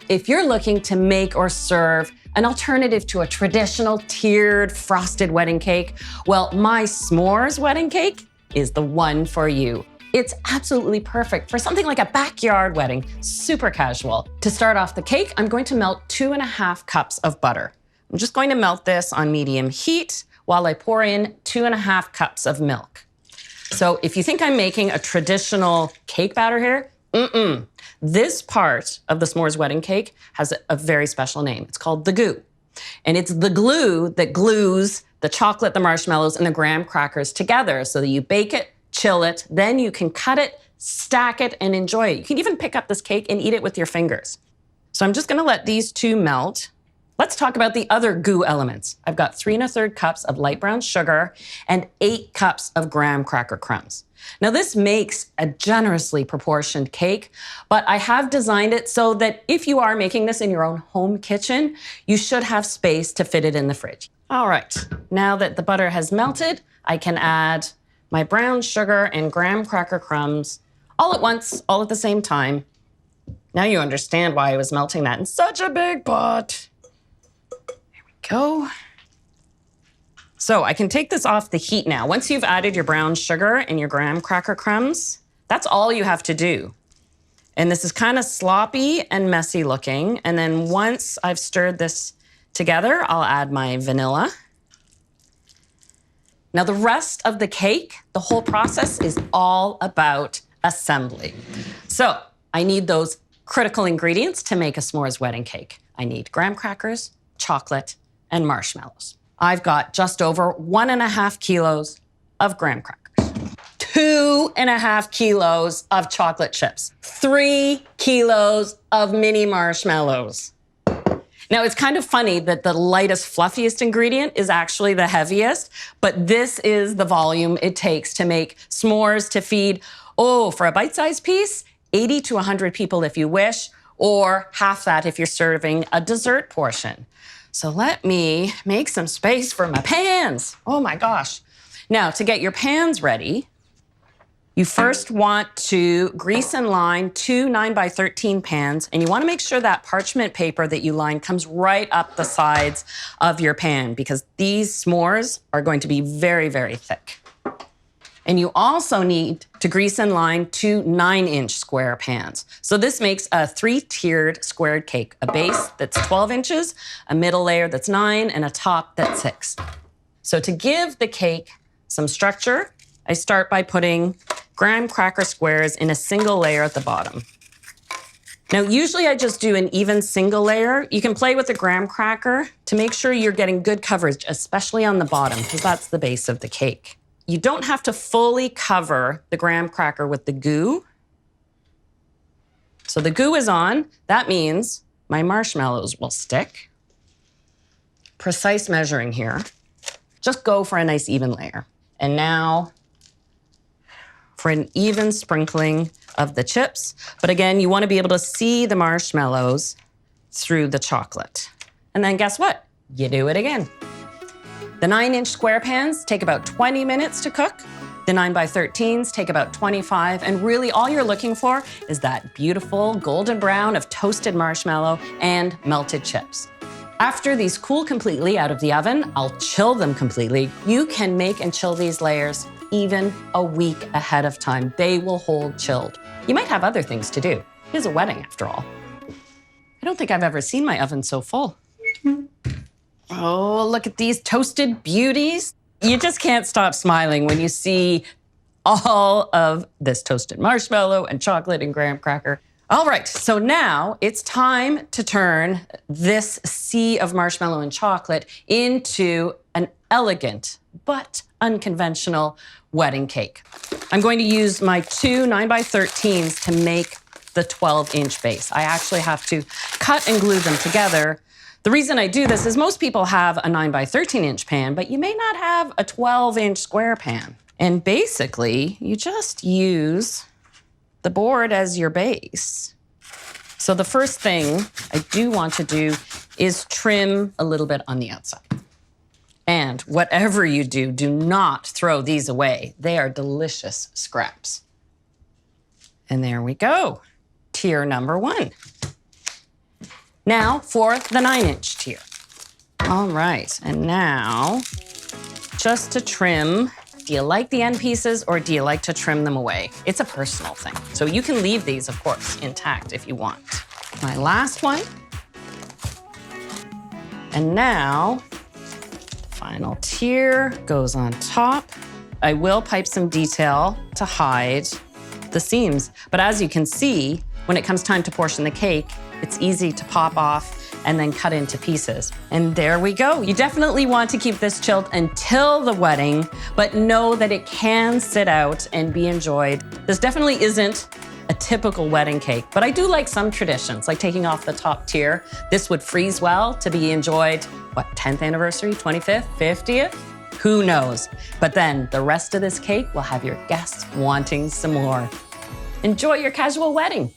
if you're looking to make or serve an alternative to a traditional tiered frosted wedding cake, well, my S'mores wedding cake is the one for you. It's absolutely perfect for something like a backyard wedding, super casual. To start off the cake, I'm going to melt 2.5 cups of butter. I'm just going to melt this on medium heat while I pour in 2.5 cups of milk. So if you think I'm making a traditional cake batter here, this part of the S'mores wedding cake has a very special name. It's called the goo. And it's the glue that glues the chocolate, the marshmallows, and the graham crackers together so that you bake it, chill it, then you can cut it, stack it, and enjoy it. You can even pick up this cake and eat it with your fingers. So I'm just gonna let these two melt. Let's talk about the other goo elements. I've got 3 1/3 cups of light brown sugar and 8 cups of graham cracker crumbs. Now this makes a generously proportioned cake, but I have designed it so that if you are making this in your own home kitchen, you should have space to fit it in the fridge. All right, now that the butter has melted, I can add my brown sugar and graham cracker crumbs all at once, all at the same time. Now you understand why I was melting that in such a big pot. There we go. So I can take this off the heat now. Once you've added your brown sugar and your graham cracker crumbs, that's all you have to do. And this is kind of sloppy and messy looking. And then once I've stirred this together, I'll add my vanilla. Now the rest of the cake, the whole process is all about assembly. So I need those critical ingredients to make a S'mores wedding cake. I need graham crackers, chocolate, and marshmallows. I've got just over 1.5 kilos of graham crackers, 2.5 kilos of chocolate chips, 3 kilos of mini marshmallows. Now, it's kind of funny that the lightest, fluffiest ingredient is actually the heaviest, but this is the volume it takes to make s'mores to feed, for a bite-sized piece, 80 to 100 people if you wish, or half that if you're serving a dessert portion. So let me make some space for my pans. Oh my gosh. Now, to get your pans ready, you first want to grease and line 2 9x13 pans, and you want to make sure that parchment paper that you line comes right up the sides of your pan because these s'mores are going to be very, very thick. And you also need to grease and line 2 9-inch square pans. So this makes a 3-tiered squared cake, a base that's 12 inches, a middle layer that's 9, and a top that's 6. So to give the cake some structure, I start by putting graham cracker squares in a single layer at the bottom. Now, usually I just do an even single layer. You can play with the graham cracker to make sure you're getting good coverage, especially on the bottom, because that's the base of the cake. You don't have to fully cover the graham cracker with the goo. So the goo is on. That means my marshmallows will stick. Precise measuring here. Just go for a nice even layer. And now for an even sprinkling of the chips. But again, you want to be able to see the marshmallows through the chocolate. And then guess what? You do it again. The 9-inch square pans take about 20 minutes to cook. The 9x13s take about 25. And really all you're looking for is that beautiful golden brown of toasted marshmallow and melted chips. After these cool completely out of the oven, I'll chill them completely. You can make and chill these layers even a week ahead of time. They will hold chilled. You might have other things to do. It is a wedding after all. I don't think I've ever seen my oven so full. Oh, look at these toasted beauties. You just can't stop smiling when you see all of this toasted marshmallow and chocolate and graham cracker. All right, so now it's time to turn this sea of marshmallow and chocolate into an elegant but unconventional wedding cake. I'm going to use my 2 9x13s to make the 12-inch base. I actually have to cut and glue them together. The reason I do this is most people have a 9x13-inch pan, but you may not have a 12-inch square pan. And basically, you just use the board as your base. So the first thing I do want to do is trim a little bit on the outside. And whatever you do, do not throw these away. They are delicious scraps. And there we go, tier number 1. Now for the 9-inch tier. All right, and now just to trim, do you like the end pieces or do you like to trim them away? It's a personal thing. So you can leave these, of course, intact if you want. My last one. And now, final tier goes on top. I will pipe some detail to hide the seams. But as you can see, when it comes time to portion the cake, it's easy to pop off and then cut into pieces. And there we go. You definitely want to keep this chilled until the wedding, but know that it can sit out and be enjoyed. This definitely isn't a typical wedding cake, but I do like some traditions, like taking off the top tier. This would freeze well to be enjoyed, what, 10th anniversary, 25th, 50th? Who knows? But then the rest of this cake will have your guests wanting some more. Enjoy your casual wedding.